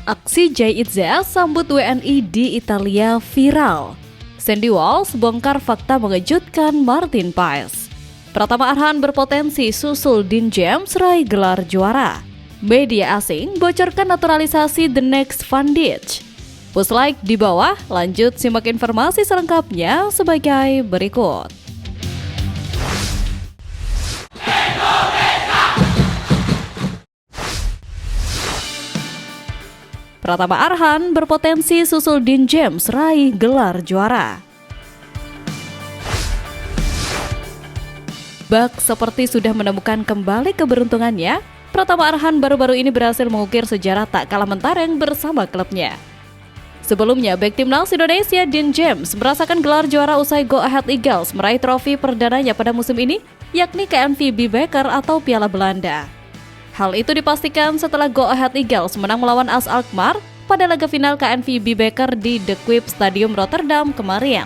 Aksi JITZ sambut WNI di Italia viral. Sandy Walsh bongkar fakta mengejutkan Martin Paes. Pratama Arhan berpotensi susul Dean James raih gelar juara. Media asing bocorkan naturalisasi The Next Van Dijk. Push like di bawah, lanjut simak informasi selengkapnya sebagai berikut. Pratama Arhan berpotensi susul Dean James raih gelar juara. Bak seperti sudah menemukan kembali keberuntungannya, Pratama Arhan baru-baru ini berhasil mengukir sejarah tak kalah mentereng bersama klubnya. Sebelumnya, bek timnas Indonesia Dean James merasakan gelar juara usai Go Ahead Eagles meraih trofi perdananya pada musim ini, yakni KNVB Beker atau Piala Belanda. Hal itu dipastikan setelah Go Ahead Eagles menang melawan AS Alkmaar pada laga final KNVB Beker di The Kuip Stadium Rotterdam kemarin.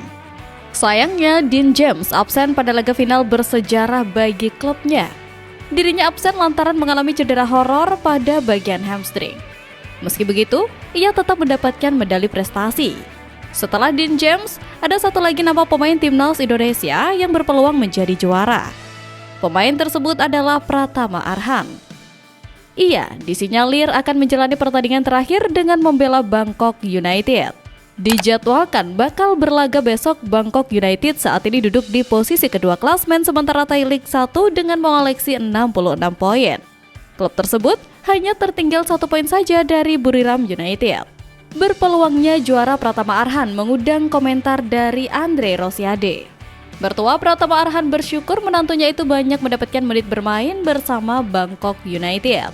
Sayangnya, Dean James absen pada laga final bersejarah bagi klubnya. Dirinya absen lantaran mengalami cedera horor pada bagian hamstring. Meski begitu, ia tetap mendapatkan medali prestasi. Setelah Dean James, ada satu lagi nama pemain timnas Indonesia yang berpeluang menjadi juara. Pemain tersebut adalah Pratama Arhan. Ia disinyalir akan menjalani pertandingan terakhir dengan membela Bangkok United. Dijadwalkan bakal berlaga besok. Bangkok United saat ini duduk di posisi kedua klasmen sementara Thai League 1 dengan mengoleksi 66 poin. Klub tersebut hanya tertinggal 1 poin saja dari Buriram United. Berpeluangnya juara Pratama Arhan mengundang komentar dari Andre Rosiade. Mertua Pratama Arhan bersyukur menantunya itu banyak mendapatkan menit bermain bersama Bangkok United.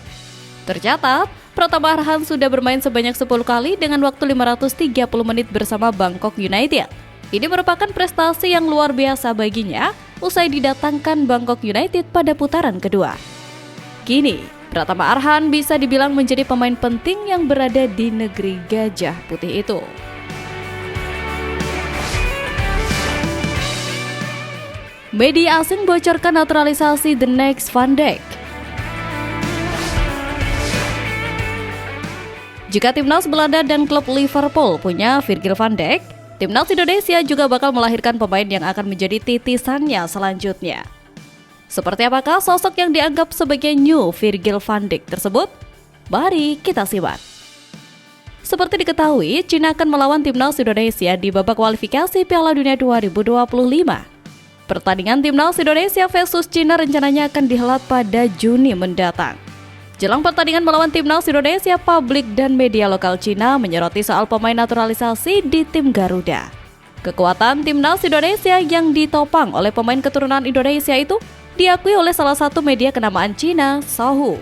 Tercatat, Pratama Arhan sudah bermain sebanyak 10 kali dengan waktu 530 menit bersama Bangkok United. Ini merupakan prestasi yang luar biasa baginya usai didatangkan Bangkok United pada putaran kedua. Kini, Pratama Arhan bisa dibilang menjadi pemain penting yang berada di negeri Gajah Putih itu. Media asing bocorkan naturalisasi The Next Van Dijk. Jika timnas Belanda dan klub Liverpool punya Virgil van Dijk, timnas Indonesia juga bakal melahirkan pemain yang akan menjadi titisannya selanjutnya. Seperti apakah sosok yang dianggap sebagai new Virgil van Dijk tersebut? Mari kita simak. Seperti diketahui, Cina akan melawan timnas Indonesia di babak kualifikasi Piala Dunia 2025. Pertandingan timnas Indonesia versus Cina rencananya akan dihelat pada Juni mendatang. Jelang pertandingan melawan timnas Indonesia, publik dan media lokal Cina menyoroti soal pemain naturalisasi di tim Garuda. Kekuatan timnas Indonesia yang ditopang oleh pemain keturunan Indonesia itu diakui oleh salah satu media kenamaan Cina, Sohu.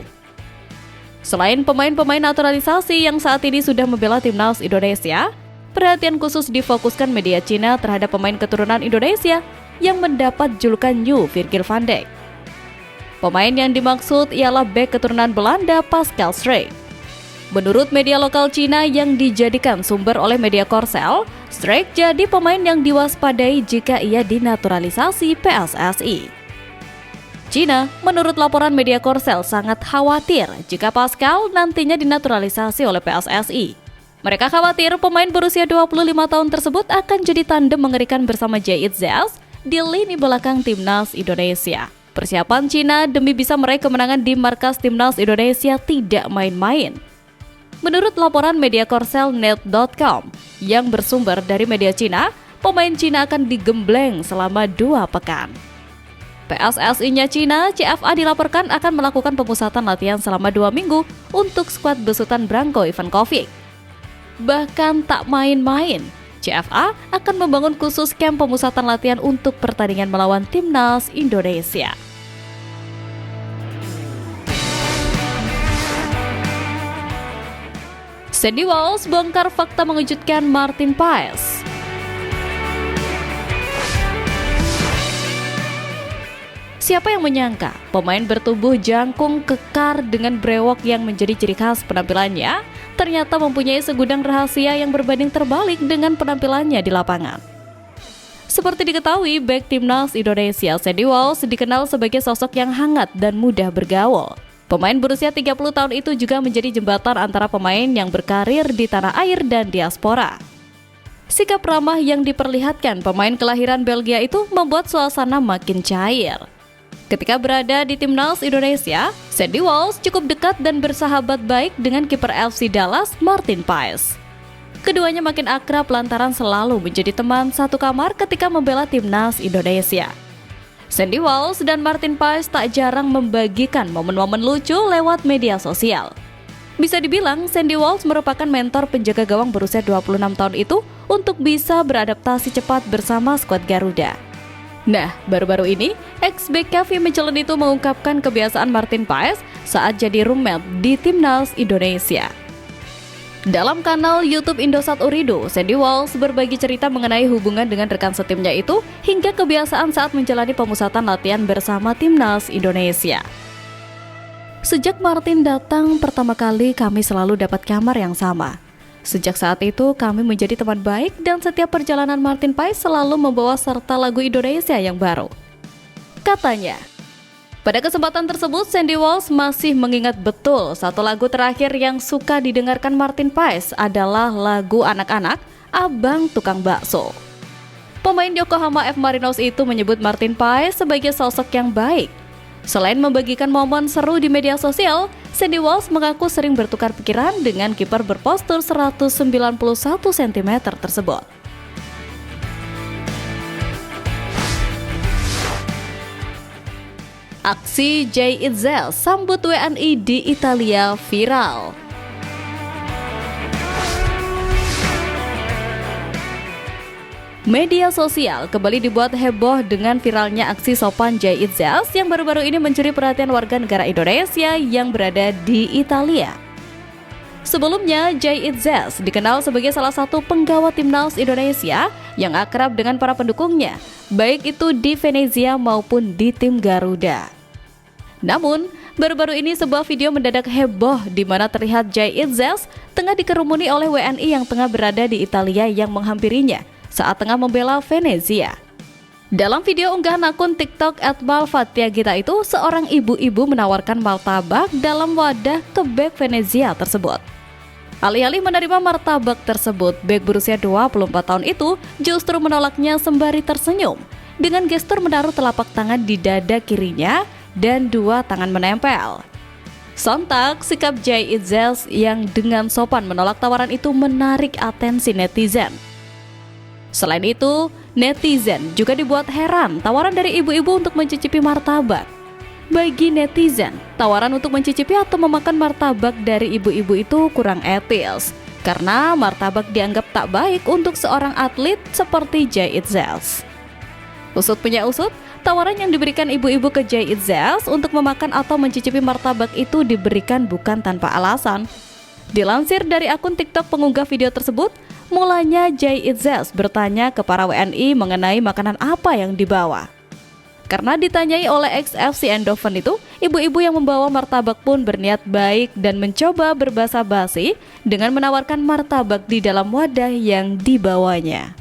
Selain pemain-pemain naturalisasi yang saat ini sudah membela timnas Indonesia, perhatian khusus difokuskan media Cina terhadap pemain keturunan Indonesia yang mendapat julukan New Virgil van Dijk. Pemain yang dimaksud ialah bek keturunan Belanda Pascal Struijk. Menurut media lokal Cina yang dijadikan sumber oleh media Korsel, Struijk jadi pemain yang diwaspadai jika ia dinaturalisasi PSSI. Cina, menurut laporan media Korsel, sangat khawatir jika Pascal nantinya dinaturalisasi oleh PSSI. Mereka khawatir pemain berusia 25 tahun tersebut akan jadi tandem mengerikan bersama JITZ di lini belakang timnas Indonesia. Persiapan Cina demi bisa meraih kemenangan di markas timnas Indonesia tidak main-main. Menurut laporan media Korselnet.com yang bersumber dari media Cina, pemain Cina akan digembleng selama 2 pekan. PSSI-nya Cina, CFA dilaporkan akan melakukan pemusatan latihan selama 2 minggu untuk skuad besutan Branko Ivankovic. Bahkan tak main-main, CFA akan membangun khusus kamp pemusatan latihan untuk pertandingan melawan timnas Indonesia. Sandy Walsh bongkar fakta mengejutkan Martin Paes. Siapa yang menyangka pemain bertubuh jangkung kekar dengan brewok yang menjadi ciri khas penampilannya ternyata mempunyai segudang rahasia yang berbanding terbalik dengan penampilannya di lapangan. Seperti diketahui, bek timnas Indonesia Sandy Walsh dikenal sebagai sosok yang hangat dan mudah bergaul. Pemain berusia 30 tahun itu juga menjadi jembatan antara pemain yang berkarir di tanah air dan diaspora. Sikap ramah yang diperlihatkan pemain kelahiran Belgia itu membuat suasana makin cair. Ketika berada di timnas Indonesia, Sandy Walsh cukup dekat dan bersahabat baik dengan kiper FC Dallas, Martin Paes. Keduanya makin akrab lantaran selalu menjadi teman satu kamar ketika membela timnas Indonesia. Sandy Walsh dan Martin Paes tak jarang membagikan momen-momen lucu lewat media sosial. Bisa dibilang, Sandy Walsh merupakan mentor penjaga gawang berusia 26 tahun itu untuk bisa beradaptasi cepat bersama skuad Garuda. Nah, baru-baru ini, ex-bek Kevin Michelin itu mengungkapkan kebiasaan Martin Paes saat jadi roommate di timnas Indonesia. Dalam kanal YouTube Indosat Uridu, Sandy Walsh berbagi cerita mengenai hubungan dengan rekan setimnya itu hingga kebiasaan saat menjalani pemusatan latihan bersama timnas Indonesia. Sejak Martin datang pertama kali, kami selalu dapat kamar yang sama. Sejak saat itu, kami menjadi teman baik dan setiap perjalanan Martin Paes selalu membawa serta lagu Indonesia yang baru, katanya. Pada kesempatan tersebut, Sandy Walsh masih mengingat betul satu lagu terakhir yang suka didengarkan Martin Paes adalah lagu anak-anak, Abang Tukang Bakso. Pemain Yokohama F. Marinos itu menyebut Martin Paes sebagai sosok yang baik. Selain membagikan momen seru di media sosial, Sandy Walsh mengaku sering bertukar pikiran dengan kiper berpostur 191 cm tersebut. Aksi Jay Itzel sambut WNI di Italia viral. Media sosial kembali dibuat heboh dengan viralnya aksi sopan Jay Itzel yang baru-baru ini mencuri perhatian warga negara Indonesia yang berada di Italia. Sebelumnya, Jay Itzel dikenal sebagai salah satu penggawa timnas Indonesia yang akrab dengan para pendukungnya, baik itu di Venezia maupun di tim Garuda. Namun, baru-baru ini sebuah video mendadak heboh di mana terlihat Jay Itzel tengah dikerumuni oleh WNI yang tengah berada di Italia yang menghampirinya saat tengah membela Venezia. Dalam video unggahan akun TikTok @malfatiagita itu, seorang ibu-ibu menawarkan martabak dalam wadah ke bek Venezia tersebut. Alih-alih menerima martabak tersebut, bek berusia 24 tahun itu justru menolaknya sembari tersenyum dengan gestur menaruh telapak tangan di dada kirinya dan dua tangan menempel. Sontak, sikap Jay Itzel yang dengan sopan menolak tawaran itu menarik atensi netizen. Selain itu, netizen juga dibuat heran tawaran dari ibu-ibu untuk mencicipi martabak. Bagi netizen, tawaran untuk mencicipi atau memakan martabak dari ibu-ibu itu kurang etis, karena martabak dianggap tak baik untuk seorang atlet seperti Jay Itzel. Usut punya usut, tawaran yang diberikan ibu-ibu ke Jay Itzel untuk memakan atau mencicipi martabak itu diberikan bukan tanpa alasan. Dilansir dari akun TikTok pengunggah video tersebut, mulanya Jay Itzel bertanya ke para WNI mengenai makanan apa yang dibawa. Karena ditanyai oleh ex-FC Eindhoven itu, ibu-ibu yang membawa martabak pun berniat baik dan mencoba berbasa-basi dengan menawarkan martabak di dalam wadah yang dibawanya.